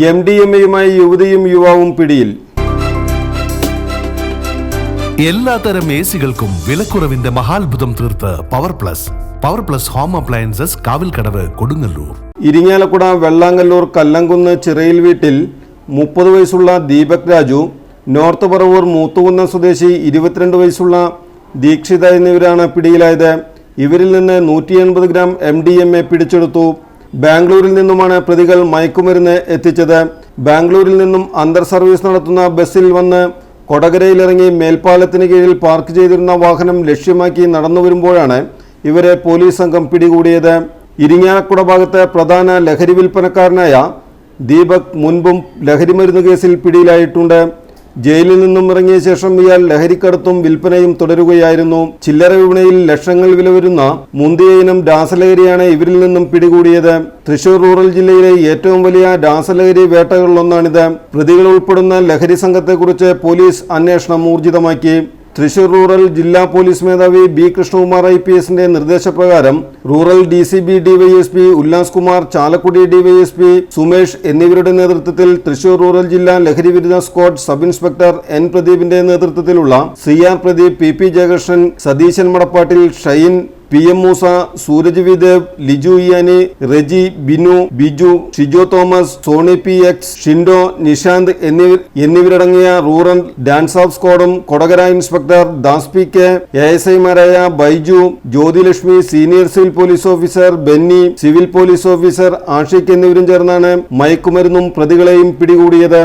MDMA-യുമായി യുവതിയും യുവാവും പിടിയിൽ. എല്ലാത്തരം AC-കൾക്കും വിലക്കുറവിന്റെ മഹാത്ഭുതം തീർത്ത് power plus home appliances Kavilkadavu Kodungallur. Irinjalakuda Vellangallur Kallamkunnu Chirayil വീട്ടിൽ 30 വയസ്സുള്ള ദീപക് രാജു, നോർത്ത് പറവൂർ മൂത്തുകുന്നം സ്വദേശി 22 വയസ്സുള്ള ദീക്ഷിത എന്നിവരാണ് പിടിയിലായത്. ഇവരിൽ നിന്ന് 180 ഗ്രാം MDMA പിടിച്ചെടുത്തു. ബാംഗ്ലൂരിൽ നിന്നുമാണ് പ്രതികൾ മയക്കുമരുന്ന് എത്തിച്ചത്. ബാംഗ്ലൂരിൽ നിന്നും അന്തർ സർവീസ് നടത്തുന്ന ബസ്സിൽ വന്ന് കൊടകരയിലിറങ്ങി മേൽപ്പാലത്തിന് കീഴിൽ പാർക്ക് ചെയ്തിരുന്ന വാഹനം ലക്ഷ്യമാക്കി നടന്നു വരുമ്പോഴാണ് ഇവരെ പോലീസ് സംഘം പിടികൂടിയത്. ഇരിങ്ങാലക്കുട ഭാഗത്ത് പ്രധാന ലഹരി വിൽപ്പനക്കാരനായ ദീപക് മുൻപും ലഹരിമരുന്ന് കേസിൽ പിടിയിലായിട്ടുണ്ട്. ജയിലിൽ നിന്നും ഇറങ്ങിയ ശേഷം ഇയാൾ ലഹരിക്കടത്തും വിൽപ്പനയും തുടരുകയായിരുന്നു. ചില്ലറ വിപണിയിൽ ലക്ഷങ്ങൾ വില വരുന്ന മുന്തിയ ഇനം രാസലഹരിയാണ് ഇവരിൽ നിന്നും പിടികൂടിയത്. തൃശൂർ റൂറൽ ജില്ലയിലെ ഏറ്റവും വലിയ രാസലഹരി വേട്ടകളിലൊന്നാണിത്. പ്രതികൾ ഉൾപ്പെടുന്ന ലഹരി സംഘത്തെക്കുറിച്ച് പോലീസ് അന്വേഷണം ഊർജിതമാക്കി. തൃശൂർ റൂറൽ ജില്ലാ പോലീസ് മേധാവി B. കൃഷ്ണകുമാർ IPSന്റെ നിർദ്ദേശപ്രകാരം rural DCB DYSP Ullas Kumar, Chalakudy DYSP Sumesh എന്നിവരുടെ നേതൃത്വത്തിൽ തൃശൂർ റൂറൽ ജില്ലാ ലഹരി വിരുദ്ധ സ്ക്വാഡ് സബ് ഇൻസ്പെക്ടർ N. പ്രദീപിന്റെ നേതൃത്വത്തിലുള്ള CR Pradeep, PP Jayakrishnan, Satheesan Madappattil, Shine, PM Moosa, Sooraj Videv, Liju Iyani, Reji, Binu, Biju, Shijo Thomas, Soni PX, Shindo, Nishanth എന്നിവരടങ്ങിയ റൂറൽ ഡാൻസ് ഓഫ് സ്ക്വാഡും കൊടകര ഇൻസ്പെക്ടർ ദാസ് PK, ASI-മാരായ Baiju, Jyothilakshmi, senior civil police officer Benny, civil police officer Ashiq എന്നിവരും ചേർന്നാണ് മയക്കുമരുന്നും പ്രതികളെയും പിടികൂടിയത്.